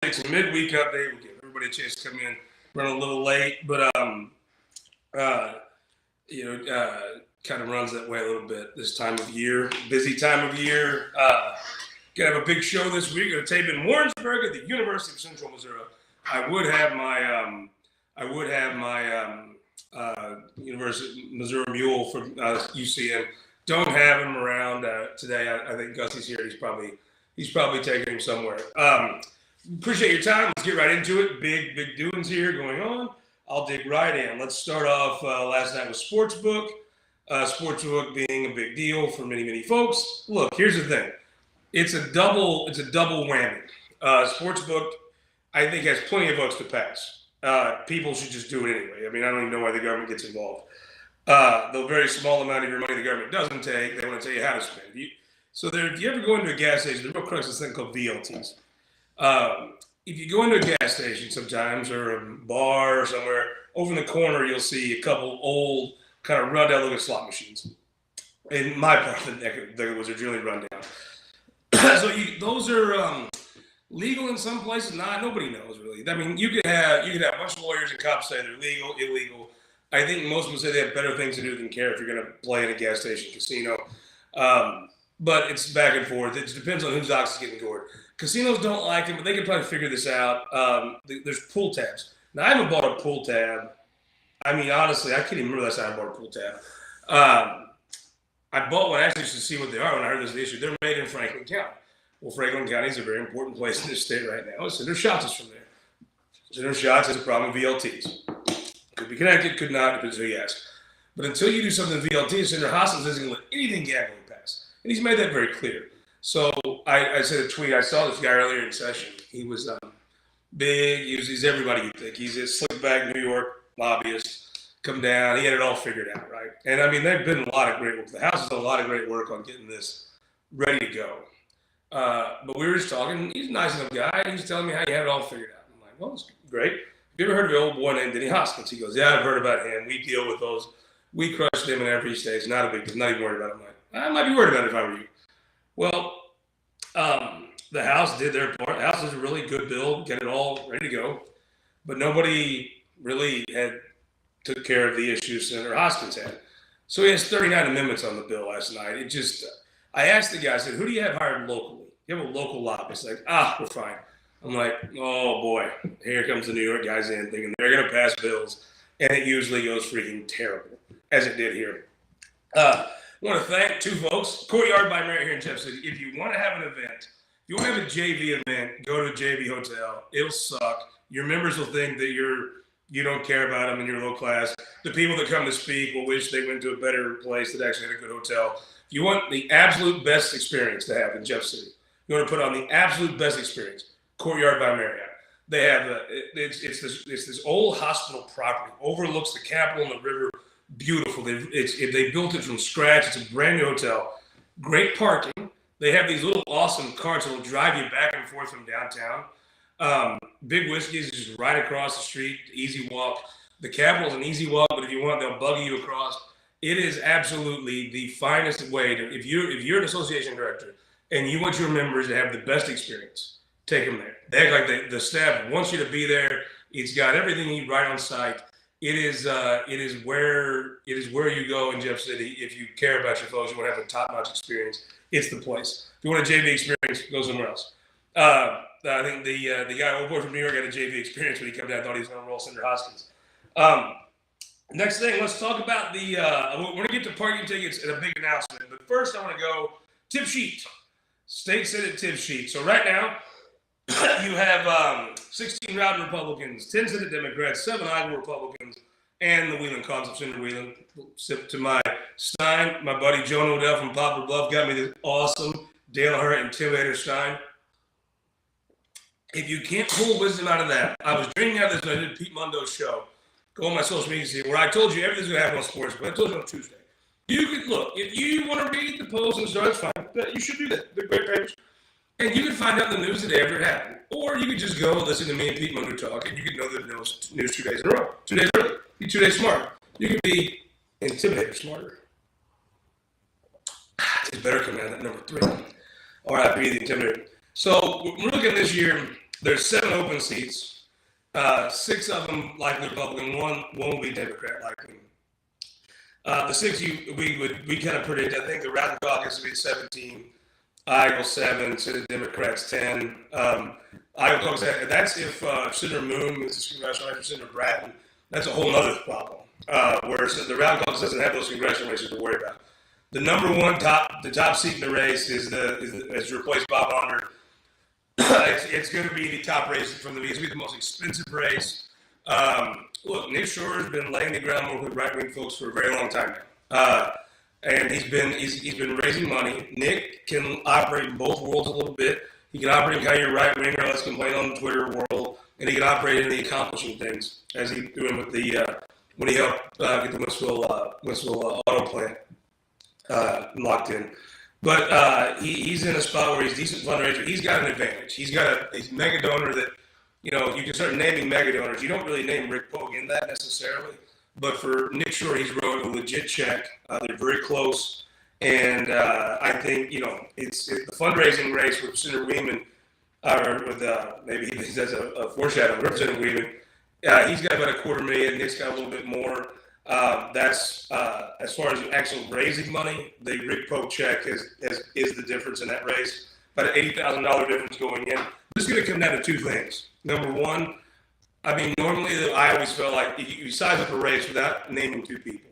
It's a midweek update. We'll give everybody a chance to come in. Run a little late, but kind of runs that way a little bit this time of year. Busy time of year. Gonna have a big show this week. Gonna tape in Warrensburg at the University of Central Missouri. I would have my University of Missouri mule from UCM. Don't have him around today. I think Gussie's here. He's probably taking him somewhere. Appreciate your time. Let's get right into it. Big doings here going on. I'll dig right in. Let's start off last night with Sportsbook. Sportsbook being a big deal for many folks. Look, here's the thing. It's a double whammy. Sportsbook, I think, has plenty of votes to pass. People should just do it anyway. I mean, I don't even know why the government gets involved. The very small amount of your money the government doesn't take, they want to tell you how to spend. If you ever go into a gas station, the real crux is this thing called VLTs. If you go into a gas station sometimes or a bar or somewhere, over in the corner you'll see a couple old kind of run down looking slot machines. In my part of the neck, there was a really run down. Those are legal in some places. Nobody knows really. I mean, you could have a bunch of lawyers and cops say they're legal, illegal. I think most of them say they have better things to do than care if you're going to play in a gas station casino. But it's back and forth. It depends on whose ox is getting gored. Casinos don't like it, but they can probably figure this out. There's pull tabs. Now, I haven't bought a pull tab. I mean, honestly, I can't even remember last time I bought a pull tab. I bought one actually just to see what they are when I heard this issue. They're made in Franklin County. Well, Franklin County is a very important place in this state right now. Center Shots is from there. Center Shots has a problem with VLTs. Could be connected, could not, depends who you ask. But until you do something with VLT, Center Hospitals isn't going to let anything gambling pass. And he's made that very clear. So I said a tweet. I saw this guy earlier in session. He was big. He's everybody you think. He's a slick-back New York lobbyist. Come down. He had it all figured out, right? And, I mean, they've been a lot of great work. The House has done a lot of great work on getting this ready to go. But we were just talking. He's a nice enough guy. He's telling me how he had it all figured out. I'm like, well, that's great. Have you ever heard of an old boy named Denny Hoskins? He goes, yeah, I've heard about him. We deal with those. We crush them in every stage. Not a big deal. Not even worried about it. I'm like, I might be worried about it if I were you. Well, the House did their part. The House is a really good bill, get it all ready to go. But nobody really took care of the issues Senator Hoskins had. So he has 39 amendments on the bill last night. I asked the guy, I said, who do you have hired locally? You have a local lobbyist. Like, we're fine. I'm like, oh boy, here comes the New York guys in thinking they're going to pass bills. And it usually goes freaking terrible, as it did here. I want to thank two folks. Courtyard by Marriott here in Jeff City. If you want to have an event, if you want to have a JV event, go to a JV hotel. It'll suck. Your members will think that you don't care about them and you're low class. The people that come to speak will wish they went to a better place that actually had a good hotel. If you want the absolute best experience to have in Jeff City, you want to put on the absolute best experience, Courtyard by Marriott. They have it's this old hospital property, overlooks the Capitol and the river. Beautiful. They built it from scratch. It's a brand new hotel. Great parking. They have these little awesome carts that will drive you back and forth from downtown. Big Whiskey's is just right across the street, easy walk. The Capitol's an easy walk, but if you want, they'll buggy you across. It is absolutely the finest way to. If you're an association director and you want your members to have the best experience, take them there. They act like the staff wants you to be there. It's got everything you need right on site. It is where you go in Jeff City if you care about your folks. You want to have a top-notch experience. It's the place. If you want a JV experience, go somewhere else. I think the guy, old boy from New York, had a JV experience when he came down. Thought he was going to roll Senator Hoskins. Next thing, let's talk about we're going to get to parking tickets and a big announcement. But first, I want to go tip sheet. State Senate tip sheet. So right now, you have 16 routing Republicans, 10 Senate Democrats, 7 Iowa Republicans, and the Wheeling cause of Senator Wheeling. Sip to my Stein. My buddy Joan Odell from Poplar Bluff got me this awesome Dale Hurt Intimidator Stein. If you can't pull wisdom out of that, I was dreaming out of this when I did Pete Mundo's show. Go on my social media see where I told you everything's going to happen on sports, but I told you on Tuesday. You could look, if you want to read the post and start, it's fine. You should do that. They're great papers. And you can find out the news the day after it happened. Or you could just go and listen to me and Pete Mundo talk, and you can know the news 2 days in a row. 2 days early. Be 2 days smarter. You can be Intimidator smarter. It's better coming out at number 3. All right, be the Intimidator. So we're looking this year. There's 7 open seats. 6 of them likely Republican. One will be Democrat likely. The 6 we kind of predict. I think the Radical Caucus will be 17, Iowa 7, Senate Democrats 10. Iowa Caucus, that's if Senator Moon is the congressional race, or Senator Bratton. That's a whole other problem. Whereas the Radical Caucus doesn't have those congressional races to worry about. The number one the top seat in the race is to replace Bob Honor. It's going to be the top race from the beginning. It's going to be the most expensive race. Look, Nick Shore has been laying the groundwork with right-wing folks for a very long time now, and he's been raising money. Nick can operate in both worlds a little bit. He can operate in kind of your right-winger, let's complain on the Twitter world, and he can operate in the accomplishing things, as he's doing with the when he helped get the Winsville auto plant locked in. But he's in a spot where he's a decent fundraiser. He's got an advantage. He's a mega donor that, you can start naming mega donors. You don't really name Rick Pogue in that necessarily. But for Nick Shore, he's wrote a legit check. They're very close. And I think, it's the fundraising race with Senator Weeman, or with maybe he does a foreshadow, Representative Weeman. He's got about $250,000. Nick's got a little bit more. That's as far as actual raising money, the Rick Pogue check is the difference in that race. About an $80,000 difference going in. This is going to come down to 2 things. Number one, normally I always felt like you size up a race without naming 2 people.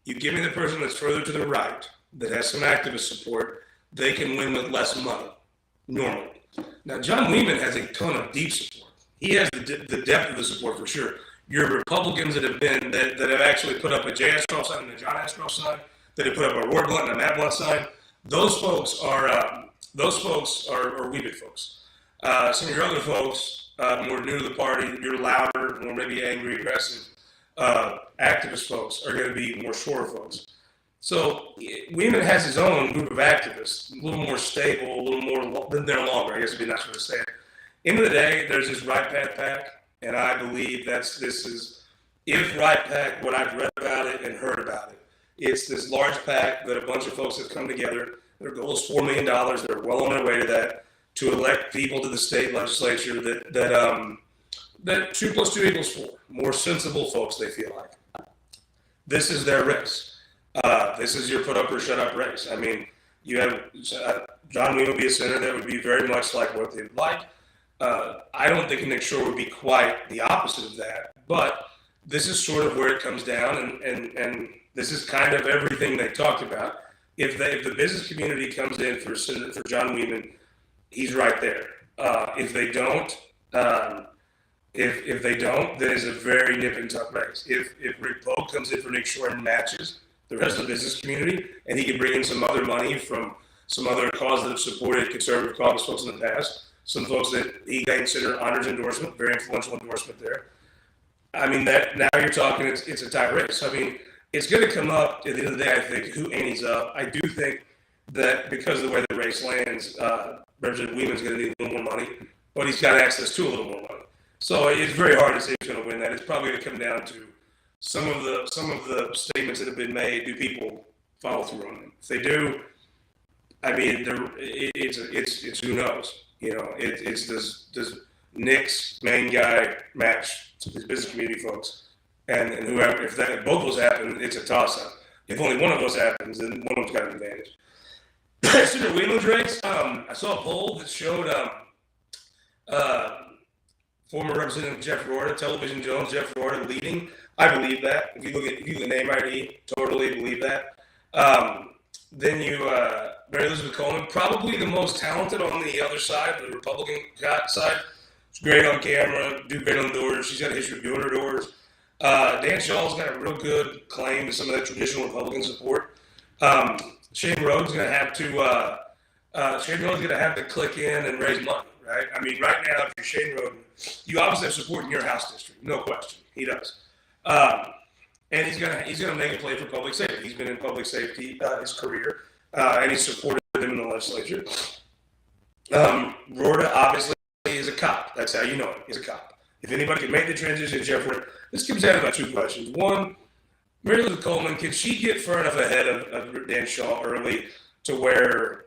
You give me the person that's further to the right that has some activist support, they can win with less money, normally. Now, John Weeman has a ton of deep support. He has the depth of the support for sure. Your Republicans that have actually put up a J. Ashcroft sign and a John Ashcroft sign, that have put up a Roy Blunt and a Matt Blunt sign, those folks are Weeman folks. Some of your other folks, more new to the party, you're louder, more maybe angry, aggressive, activist folks are going to be more Shore folks. So Weeman has his own group of activists, a little more stable, a little more been there longer, I guess would be nice way to say it. End of the day, there's this Right Path PAC, and I believe if Right PAC, what I've read about it and heard about it, it's this large PAC that a bunch of folks have come together. Their goal is $4 million. They're well on their way to that, to elect people to the state legislature that 2 + 2 = 4. More sensible folks, they feel like. This is their race. This is your put up or shut up race. You have John Weeman would be a senator that would be very much like what they'd like. I don't think Nick Shore would be quite the opposite of that, but this is sort of where it comes down, and this is kind of everything they talked about. If the business community comes in for John Weeman, he's right there. If they don't, then it's a very nip and tuck race. If Rick Pogue comes in for Nick Shore and matches the rest of the business community, and he can bring in some other money from some other cause that have supported conservative caucus folks in the past, some folks that he consider honors endorsement, very influential endorsement there. That now you're talking, it's a tight race. It's going to come up at the end of the day, I think, who antes up. I do think that because of the way the race lands, Representative Weeman's going to need a little more money, but he's got access to a little more money. So it's very hard to say who's going to win that. It's probably going to come down to some of the statements that have been made. Do people follow through on them? If they do, it's who knows. It's does Nick's main guy match his business community folks, and whoever. If both of those happen, it's a toss up. If only one of those happens, then one of them's got an advantage. Senator Weeman's race. I saw a poll that showed former Representative Jeff Rorta, Television Jones, Jeff Rorta leading. I believe that. If you look at name ID, totally believe that. Then Mary Elizabeth Coleman, probably the most talented on the other side, the Republican side. She's great on camera, do great on doors. She's got a history of doing her doors. Dan Shaw's got a real good claim to some of that traditional Republican support. Shane Rhodes going to have to click in and raise money, right? Right now, if you're Shane Rhodes, you obviously have support in your House district, no question. He does. And he's gonna make a play for public safety. He's been in public safety his career, and he's supported them in the legislature. Rorta obviously is a cop. That's how you know him. He's a cop. If anybody can make the transition, Jeff Rorta. This comes down to about 2 questions. One, Mary Elizabeth Coleman, can she get far enough ahead of Dan Shaw early to where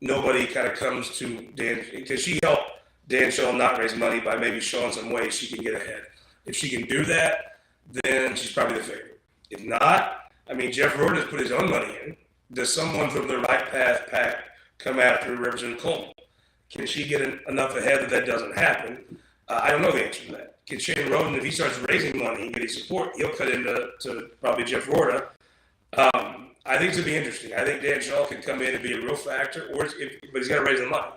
nobody kind of comes to Dan? Can she help Dan Shaw not raise money by maybe showing some ways she can get ahead. If she can do that, then she's probably the favorite. If not, I mean, Jeff Roden has put his own money in. Does someone from the right path pack come after Representative Coleman? Can she get enough ahead that doesn't happen? I don't know the answer to that. Can Shane Roden, if he starts raising money and getting support, he'll cut into probably Jeff Roden. I think it's going to be interesting. I think Dan Shaw can come in and be a real factor, but he's got to raise the money.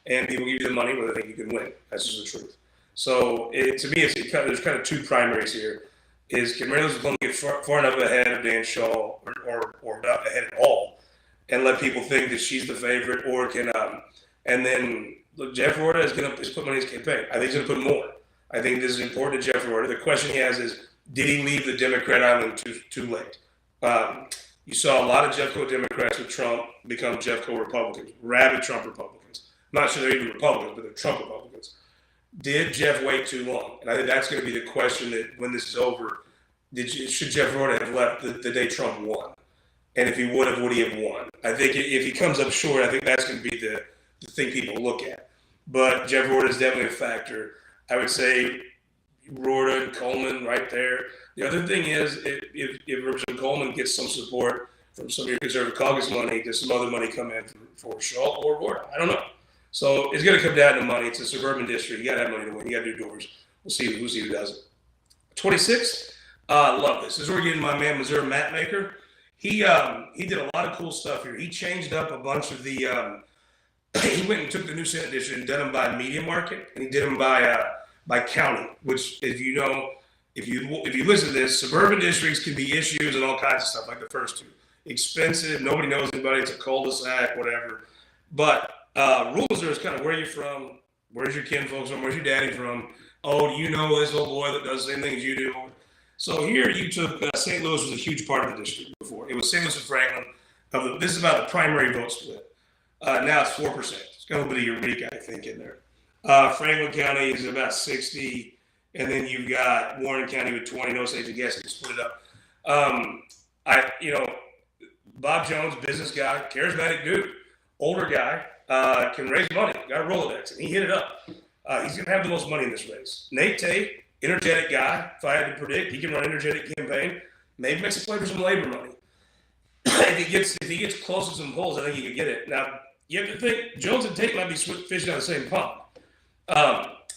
And people give you the money when they think you can win. That's just the truth. So to me, there's kind of two primaries here. Is can Reynolds going to get far enough ahead of Dan Shaw or not ahead at all and let people think that she's the favorite, or can and then look, Jeff Roden is going to put money in his campaign. I think he's going to put more. I think this is important to Jeff Roden. The question he has is, did he leave the Democrat island too late? You saw a lot of Jeffco Democrats with Trump become Jeffco Republicans, rabid Trump Republicans. I'm not sure they're even Republicans, but they're Trump Republicans. Did Jeff wait too long? And I think that's going to be the question that when this is over, should Jeff Roden have left the day Trump won? And if he would he have won? I think if he comes up short, I think that's going to be the thing people look at. But Jeff Roden is definitely a factor. I would say Roden, Coleman right there. The other thing is if Representative Coleman gets some support from some of your conservative caucus money, does some other money come in for Shaw or Roden? I don't know. So it's going to come down to money. It's a suburban district. You got to have money to win. You got to do doors. We'll see who does it. 26. Love this. This is where we're getting my man Missouri map maker. He did a lot of cool stuff here. He changed up a bunch of the. He went and took the new Senate district and did them by media market, and he did them by county. Which, if you know, if you listen to this, suburban districts can be issues and all kinds of stuff like the first two. Expensive. Nobody knows anybody. It's a cul-de-sac, whatever. But rural Missouri is kind of where you're from, where's your kinfolk from, where's your daddy from? Oh, do you know this old boy that does the same thing as you do? So here you took St. Louis was a huge part of the district before. It was St. Louis and Franklin. This is about the primary vote split. Now it's 4%. It's got a little bit of Eureka, I think, in there. Franklin County is about 60, and then you've got Warren County with 20. No safety guess, you split it up. Bob Jones, business guy, charismatic dude, older guy. Can raise money, got a Rolodex, and he hit it up. He's going to have the most money in this race. Nate Tate, energetic guy. If I had to predict, he can run an energetic campaign. Maybe makes a play for some labor money. if he gets close to some polls, I think he could get it. Now, you have to think, Jones and Tate might be fishing out of the same pond.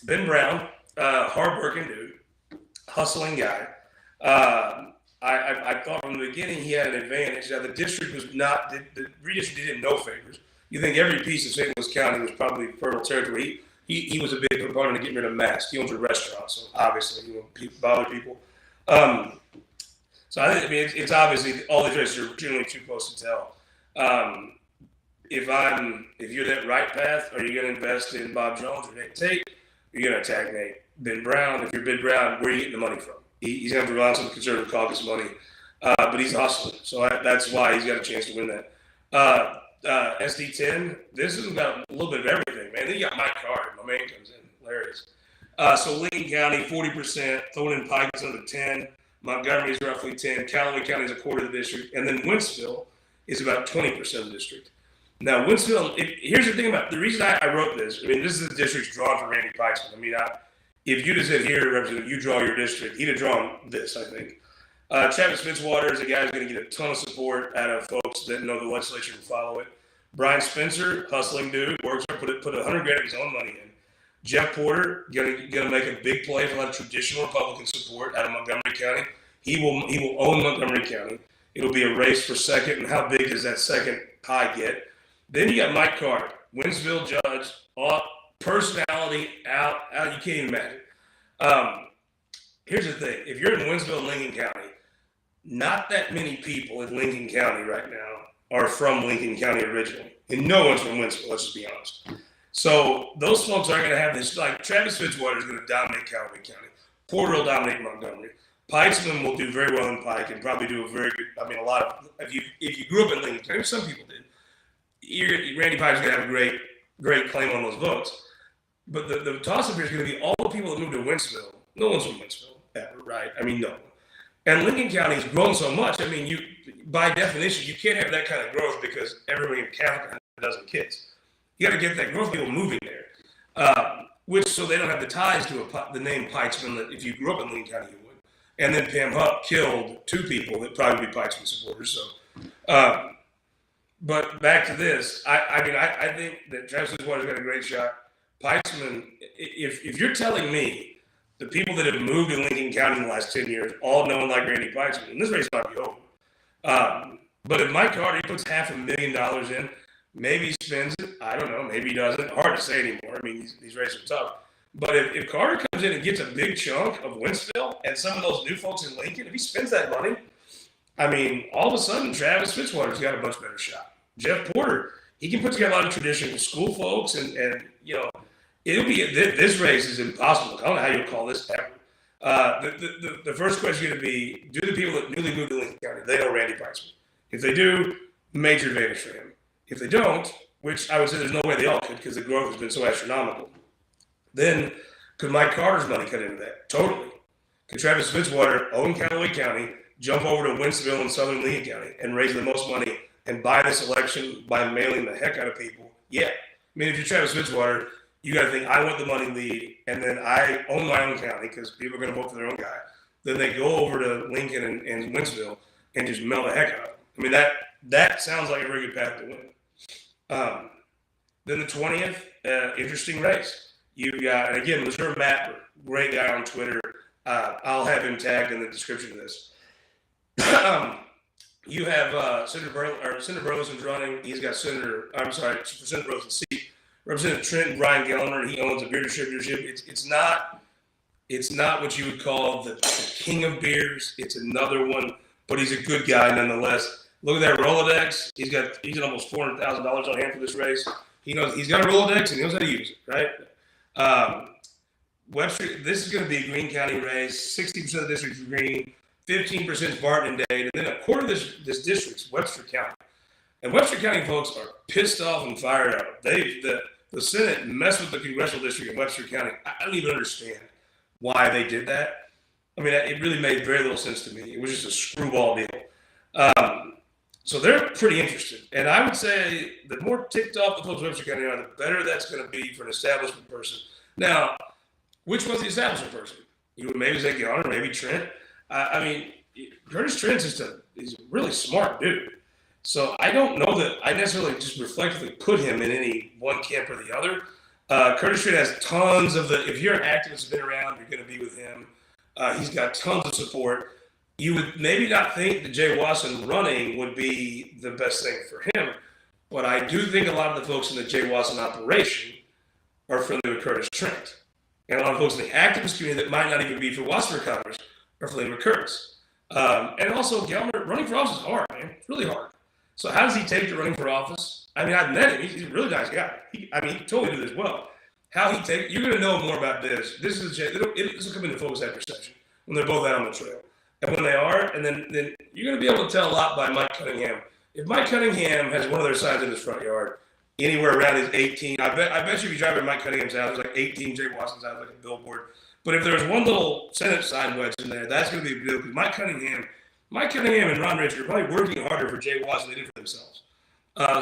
Ben Brown, hardworking dude, hustling guy. I thought from the beginning he had an advantage. Now, the district was not, the redistricting did no favors. You think every piece of St. Louis County was probably fertile territory. He was a big proponent of getting rid of masks. He owns a restaurant, so obviously he won't bother people. So it's obviously all these races are generally too close to tell. If you're that right path, are you going to invest in Bob Jones or Nate Tate? Are you going to attack Ben Brown? If you're Ben Brown, where are you getting the money from? He's going to rely on some conservative caucus money, but he's hustling, so that's why he's got a chance to win that. SD10, this has got a little bit of everything, man. Then you got Mike Carter, my man comes in, hilarious. So Lincoln County, 40%, throwing in Pike is under 10, Montgomery is roughly 10, Callaway County is a quarter of the district, and then Wentzville is about 20% of the district. Now, Wentzville, here's the thing about the reason I wrote this. I mean, this is the district's drawn for Randy Pikesman. I mean, if you'd have said here, Representative, you draw your district, he'd have drawn this, I think. Travis Fitzwater is a guy who's going to get a ton of support out of folks that know the legislature and follow it. Brian Spencer, hustling dude, works hard, put $100,000 of his own money in. Jeff Porter, going to make a big play for a lot of traditional Republican support out of Montgomery County. He will own Montgomery County. It'll be a race for second, and how big does that second pie get? Then you got Mike Carter, Wentzville judge, personality out, you can't even imagine. Here's the thing. If you're in Wentzville, Lincoln County, not that many people in Lincoln County right now are from Lincoln County originally. And no one's from Wentzville, let's just be honest. So those folks aren't going to have this, like Travis Fitzwater is going to dominate Callaway County. Porter will dominate Montgomery. Pikesman will do very well in Pike and probably do a very good, a lot of, if you grew up in Lincoln County, some people did, Randy Pike's going to have a great claim on those votes. But the toss-up here is going to be all the people that moved to Wentzville. No one's from Wentzville ever, right? No one. And Lincoln County has grown so much. You by definition, you can't have that kind of growth because everybody in Catholic has a dozen kids. You got to get that growth, people moving there. so they don't have the ties to the name Pikesman that if you grew up in Lincoln County, you would. And then Pam Hupp killed 2 people that probably be Pikesman supporters. So, but back to this, I think that Travis Fitzwater's got a great shot. Pikesman, if you're telling me the people that have moved in Lincoln County in the last 10 years all know and like Randy Pikesman, and this race might be over. But if Mike Carter puts $500,000 in, maybe he spends it. I don't know. Maybe he doesn't. Hard to say anymore. I mean, these races are tough. But if Carter comes in and gets a big chunk of Wentzville and some of those new folks in Lincoln, if he spends that money, I mean, all of a sudden, Travis Fitzwater's got a much better shot. Jeff Porter, he can put together a lot of traditional school folks, and you know, it'll be this race is impossible. I don't know how you call this ever. The first question is going to be: do the people that newly moved to Lincoln County they know Randy Pikesman? If they do, major advantage for him. If they don't, which I would say there's no way they all could because the growth has been so astronomical, then could Mike Carter's money cut into that? Totally. Could Travis Fitzwater own Callaway County, jump over to Wentzville in southern Lincoln County, and raise the most money and buy this election by mailing the heck out of people? Yeah. I mean, if you're Travis Fitzwater, you got to think, I want the money lead, and then I own my own county because people are going to vote for their own guy. Then they go over to Lincoln and Wentzville and just mail the heck out of them. I mean, that sounds like a very good path to win. Then the 20th, interesting race. You got, and again, Missouri Mapper, great guy on Twitter. I'll have him tagged in the description of this. You have Senator Burleson's running. He's got for Senator Burleson's seat. Representative Trent Brian Gellner. He owns a beer distributorship. It's not what you would call the king of beers. It's another one, but he's a good guy nonetheless. Look at that Rolodex. He's got almost $400,000 on hand for this race. He's got a Rolodex and he knows how to use it, right? Webster, this is going to be a Greene County race. 60% of the district is green, 15% is Barton and Dade, and then a quarter of this district is Webster County. And Webster County folks are pissed off and fired up. The Senate messed with the congressional district in Webster County. I don't even understand why they did that. I mean, it really made very little sense to me. It was just a screwball deal. So they're pretty interested. And I would say the more ticked off the folks in Webster County are, the better that's going to be for an establishment person. Now, which was the establishment person? You would maybe say Gellner, maybe Trent. I mean, Curtis Trent's he's a really smart dude. So I don't know that I necessarily just reflectively put him in any one camp or the other. Curtis Trent has tons of if you're an activist who's been around, you're going to be with him. He's got tons of support. You would maybe not think that Jay Wasson running would be the best thing for him, but I do think a lot of the folks in the Jay Wasson operation are friendly with Curtis Trent. And a lot of folks in the activist community that might not even be for Wasson for Congress are friendly with Curtis. And also, Gellner, running for office is hard, man. It's really hard. So how does he take to running for office? I mean, I've met him. He's a really nice guy. He totally did this well. How he take, you're going to know more about this. This will come into focus after session when they're both out on the trail. And when they are, and then you're going to be able to tell a lot by Mike Cunningham. If Mike Cunningham has one of their signs in his front yard, anywhere around his 18, I bet you if you drive by Mike Cunningham's house, there's like 18 Jay Wasson's house, like a billboard. But if there's one little Senate sign wedge in there, that's going to be a deal because Mike Cunningham and Ron Richard are probably working harder for Jay Wasson than they did for themselves.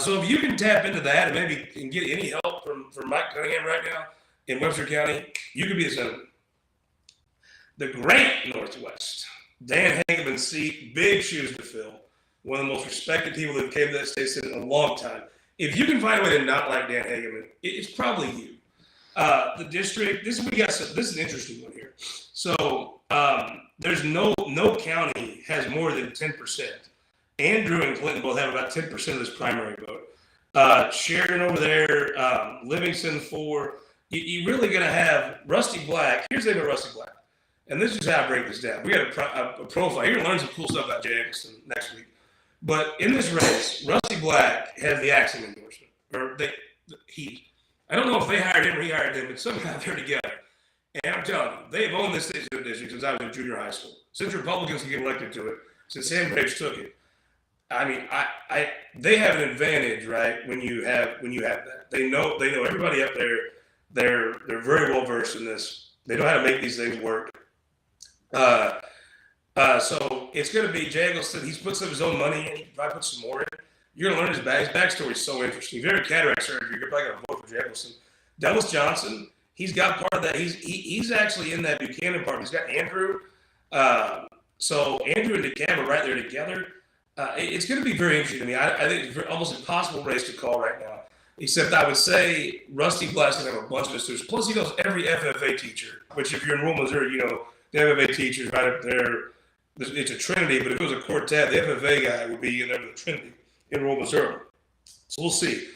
So if you can tap into that and maybe can get any help from Mike Cunningham right now in Webster County, you could be a senator. The Grant Northwest, Dan Hageman's seat, big shoes to fill. One of the most respected people that came to that state senate in a long time. If you can find a way to not like Dan Hageman, it's probably you. The district, this is an interesting one here. So there's no county has more than 10%. Andrew and Clinton both have about 10% of this primary vote. Sheridan over there, Livingston 4. You're really going to have Rusty Black. Here's the thing about Rusty Black. And this is how I break this down. We got a profile. You're going to learn some cool stuff about Jay Eggleston next week. But in this race, Rusty Black has the Axiom endorsement. I don't know if they hired him or he hired them, but somehow they're together. And I'm telling you, they've owned this state district since I was in junior high school. Since Republicans can get elected to it, since Sam Graves took it. I mean, they have an advantage, right? When you have that, they know everybody up there. They're very well versed in this. They know how to make these things work. So it's going to be Jay Eggleston. He's put some of his own money in. He can probably put some more in. You're going to learn his backstory is so interesting. If you have cataract surgery, you're probably going to vote for Jay Eggleston. Dallas Johnson, He's got part of that. He's actually in that Buchanan part. He's got Andrew. So Andrew and DeKalb are right there together. It's going to be very interesting to me. I think it's almost an impossible race to call right now. Except I would say Rusty Black's going to have a bunch of students. Plus, he knows every FFA teacher, which if you're in rural Missouri, you know, the FFA teachers right up there. It's a trinity, but if it was a quartet, the FFA guy would be in there with the trinity in rural Missouri. So we'll see.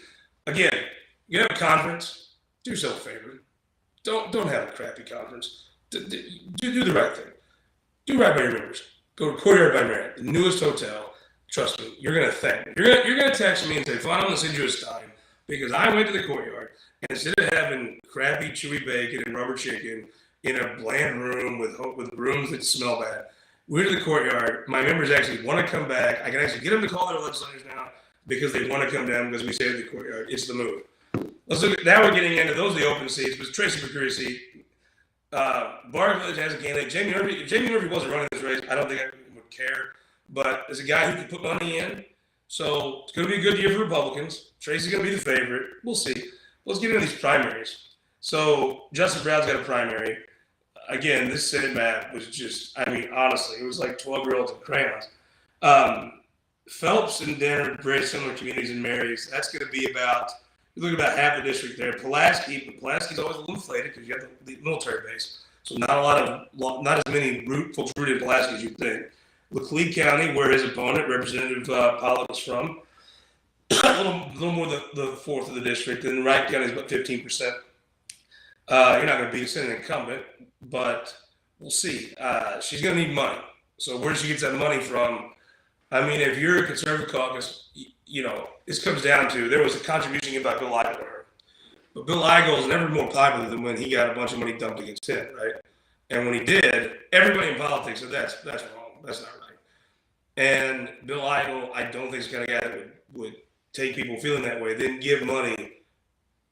Again, you have a conference, do yourself a favor. Don't have a crappy conference. Do the right thing. Do right by your members. Go to Courtyard by Marriott, the newest hotel. Trust me, you're going to thank me. You're going to text me and say, "Faughn, I'm going to send you a stein because I went to the Courtyard and instead of having crappy chewy bacon and rubber chicken in a bland room with rooms that smell bad, we're to the Courtyard. My members actually want to come back. I can actually get them to call their legislators now because they want to come down because we stay at the Courtyard. It's the move." Let's look at, now we're getting into those are the open seats, but Tracy McCreary's seat. Bar Village has a candidate. Jamie Murphy. If Jamie Murphy wasn't running this race, I don't think I would care. But there's a guy who can put money in. So it's going to be a good year for Republicans. Tracy's going to be the favorite. We'll see. Let's get into these primaries. So Justin Brown's got a primary. Again, this Senate map was just, I mean, honestly, it was like 12-year-olds with crayons. Phelps and Denver, very similar communities in Marys. That's going to be about, you look about half the district there. Pulaski's always a little inflated because you have the military base. So not as many folks rooted in Pulaski as you'd think. Laclede County, where his opponent, Representative Pollock, is from, a little more the fourth of the district. And Wright County is about 15%. You're not going to beat a Senate incumbent, but we'll see. She's going to need money. So where she gets that money from? I mean, if you're a conservative caucus, you know, this comes down to there was a contribution given by Bill Eigel to her. But Bill Eigel is never more popular than when he got a bunch of money dumped against him, right? And when he did, everybody in politics said that's wrong. That's not right. And Bill Eigel, I don't think is the kind of guy that would take people feeling that way, then give money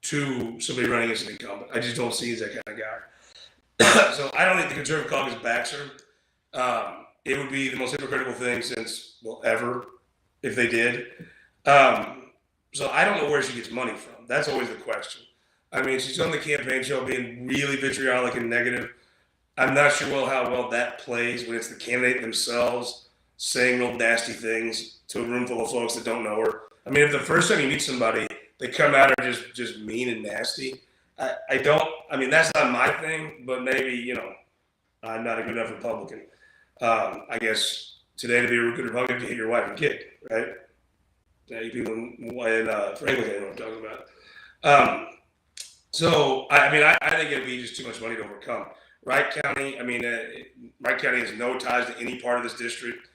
to somebody running as an incumbent. I just don't see he's that kind of guy. So I don't think the conservative caucus backs her. It would be the most hypocritical thing since, well, ever, if they did. So I don't know where she gets money from. That's always the question. I mean, she's on the campaign trail being really vitriolic and negative. I'm not sure how well that plays when it's the candidate themselves saying real nasty things to a room full of folks that don't know her. I mean, if the first time you meet somebody, they come out and just mean and nasty. I mean, that's not my thing, but maybe, you know, I'm not a good enough Republican. I guess today to be a good Republican, you hit your wife and kid, right? Yeah, you people in Franklin know what I'm talking about. So, I mean, I think it'd be just too much money to overcome. Wright County, I mean, Wright County has no ties to any part of this district.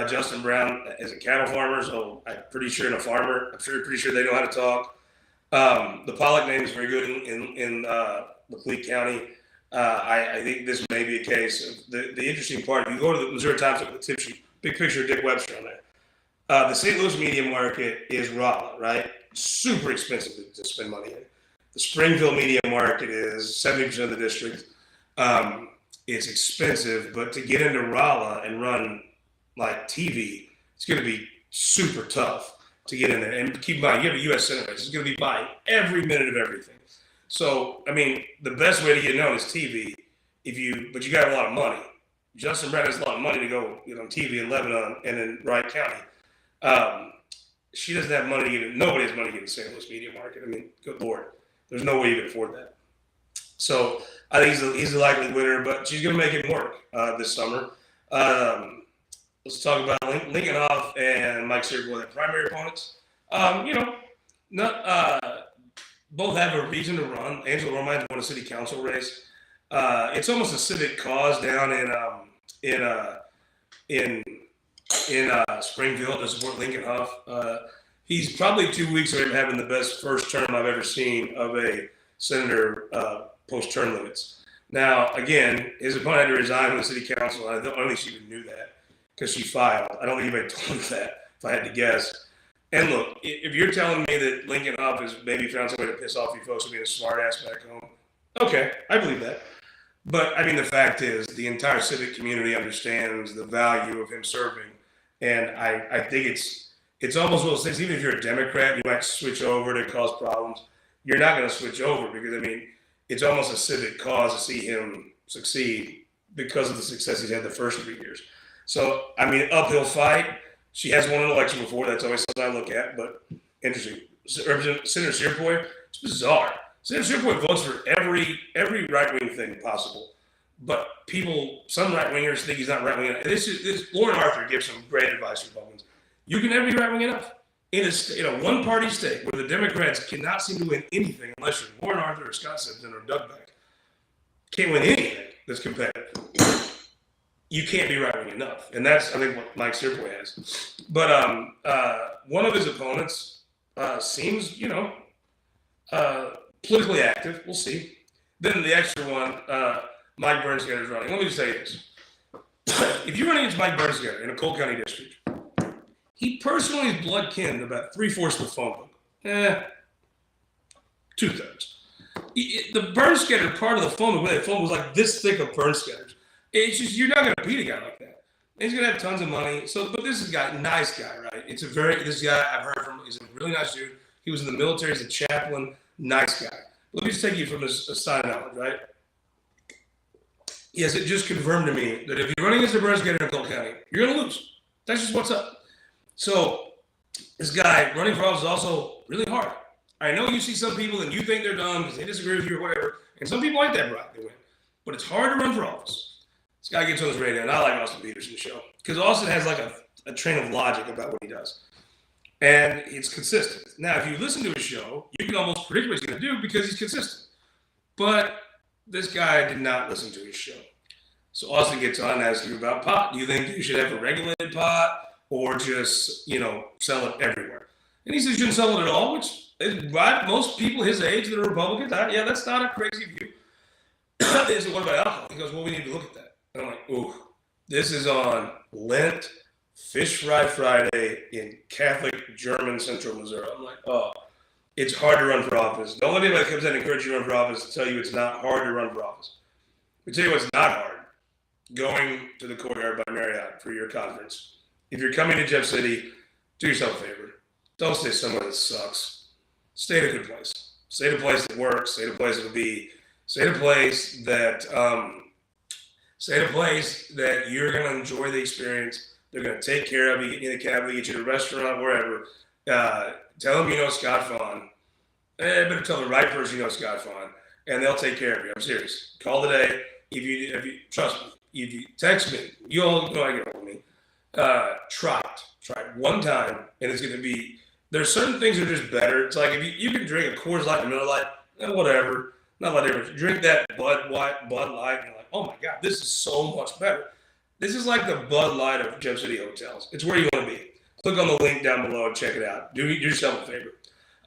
Justin Brown is a cattle farmer, so I'm pretty sure in a farmer. I'm pretty sure they know how to talk. The Pollock name is very good in Laclede County. I think this may be a case of the interesting part. If you go to the Missouri Times, look at the tip sheet, big picture of Dick Webster on there. The St. Louis media market is Rolla, right? Super expensive to spend money in. The Springfield media market is 70% of the district. It's expensive, but to get into Rolla and run like TV, it's going to be super tough to get in there. And keep in mind, you have a U.S. Senate race. It's going to be buying every minute of everything. So, I mean, the best way to get known is TV. But you got a lot of money. Justin Brown has a lot of money to go, on TV in Lebanon and in Wright County. She doesn't have money to get in. Nobody has money to get in the St. Louis media market. I mean, good Lord. There's no way you can afford that. So I think he's a likely winner, but she's going to make it work this summer. Let's talk about Lincoln Hoff and Mike Searle, their primary opponents. Both have a reason to run. Angela Romine won a city council race. It's almost a civic cause down in Springfield to support Lincoln Hoff. He's probably 2 weeks away from having the best first term I've ever seen of a senator post-term limits. Now, again, his opponent had to resign from the city council. I don't think she even knew that because she filed. I don't think anybody told him that, if I had to guess. And look, if you're telling me that Lincoln Hoff has maybe found some way to piss off you folks for being a smart ass back home, okay, I believe that. But, I mean, the fact is the entire civic community understands the value of him serving. And I think it's almost one of those things, even if you're a Democrat, you might switch over to cause problems. You're not going to switch over because, I mean, it's almost a civic cause to see him succeed because of the success he's had the first 3 years. So, I mean, uphill fight. She has won an election before. That's always something I look at, but interesting. Senator Searpoy, it's bizarre. Senator Searpoy votes for every right-wing thing possible. But some right-wingers think he's not right-wing enough. Lauren Arthur gives some great advice to Republicans. You can never be right-wing enough. In a one-party state where the Democrats cannot seem to win anything unless you're Lauren Arthur or Scott Simpson or Doug Beck, can't win anything that's competitive. You can't be right-wing enough. And that's, I think, what Mike Searpoy has. But one of his opponents seems, politically active. We'll see. Then the extra one, Mike Bernstein is running. Let me just say this. If you're running against Mike Bernstein in a Cole County district, he personally is blood kin to about 3/4 of the phone book. 2/3. The Bernstein part of the phone book, where the phone was like this thick of Bernstein. It's just, you're not going to beat a guy like that. And he's going to have tons of money. But this is a guy, nice guy, right? This guy I've heard from, he's a really nice dude. He was in the military as a chaplain, nice guy. Let me just take you from this side knowledge, right? Yes, it just confirmed to me that if you're running against the Bernstein in Cole County, you're going to lose. That's just what's up. So this guy running for office is also really hard. I know you see some people and you think they're dumb because they disagree with you or whatever, and some people like that, right? They win. But it's hard to run for office. This guy gets on his radio, and I like Austin Peterson's show because Austin has like a train of logic about what he does. And it's consistent. Now, if you listen to his show, you can almost predict what he's going to do because he's consistent. But this guy did not listen to his show. So Austin gets on and asks you about pot. Do you think you should have a regulated pot or just, sell it everywhere? And he says you shouldn't sell it at all, which is right. Most people his age that are Republicans, that's not a crazy view. They said, what about alcohol? He goes, well, we need to look at that. And I'm like, ooh, this is on Lent, Fish Fry Friday in Catholic German Central Missouri. I'm like, oh, it's hard to run for office. Don't let anybody that comes in and encourage you to run for office tell you it's not hard to run for office. Let me tell you what's not hard. Going to the Courtyard by Marriott for your conference. If you're coming to Jeff City, do yourself a favor. Don't stay somewhere that sucks. Stay at a good place. Stay at a place that works. Stay at a place that'll be. Stay at a place that. Stay at a place that you're going to enjoy the experience. They're going to take care of you, get you in the cab, get you to a restaurant, wherever. Tell them you know Scott Faughn. Better tell the right person you know Scott Faughn, and they'll take care of you. I'm serious. Call today. If you trust me, if you text me, you all know I get hold of me. Try it one time, and it's going to be. There's certain things that are just better. It's like if you can drink a Coors Light and Miller Lite, whatever. Not a lot of difference. Drink that Bud Light, and you're like, oh my God, this is so much better. This is like the Bud Light of Jeff City hotels. It's where you want to be. Click on the link down below and check it out. Do yourself a favor.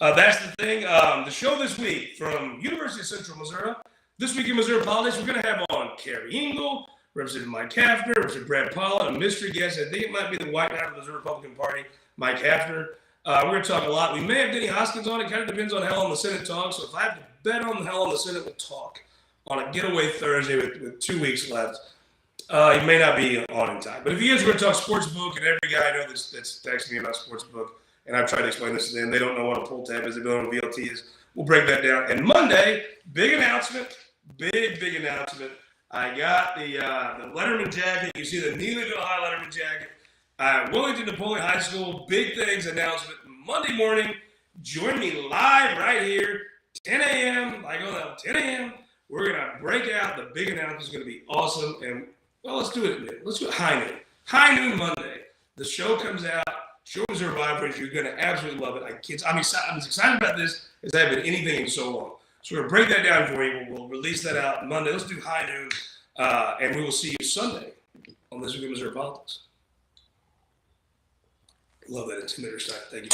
That's the thing. The show this week from University of Central Missouri. This week in Missouri Politics, we're going to have on Carrie Engel, Representative Mike Hafner, Representative Brad Pollitt, a mystery guest. I think it might be the white knight of the Missouri Republican Party, Mike Hafner. We're going to talk a lot. We may have Denny Hoskins on. It kind of depends on how long the Senate talks. So if I have to bet on how long the Senate will talk on a getaway Thursday with 2 weeks left, he may not be on in time. But if he is, we're going to talk sportsbook. And every guy I know that's texting me about sportsbook, and I've tried to explain this to them. They don't know what a pull tab is. They don't know what VLT is. We'll break that down. And Monday, big announcement. Big announcement. I got the Letterman jacket. You see the Neelyville High Letterman jacket. Wellington Napoleon High School, big things announcement Monday morning. Join me live right here, 10 a.m. I go down 10 a.m. We're going to break out. The big announcement is going to be awesome. And, well, let's do it at noon. Let's do it high noon. High noon Monday. The show comes out. Show is a revival. You're going to absolutely love it. I'm as excited about this as I've been anything in so long. So we're going to break that down for you. We'll release that out Monday. Let's do high noon. And we will see you Sunday on This Week in Missouri Politics. Love that intimidator style. Thank you.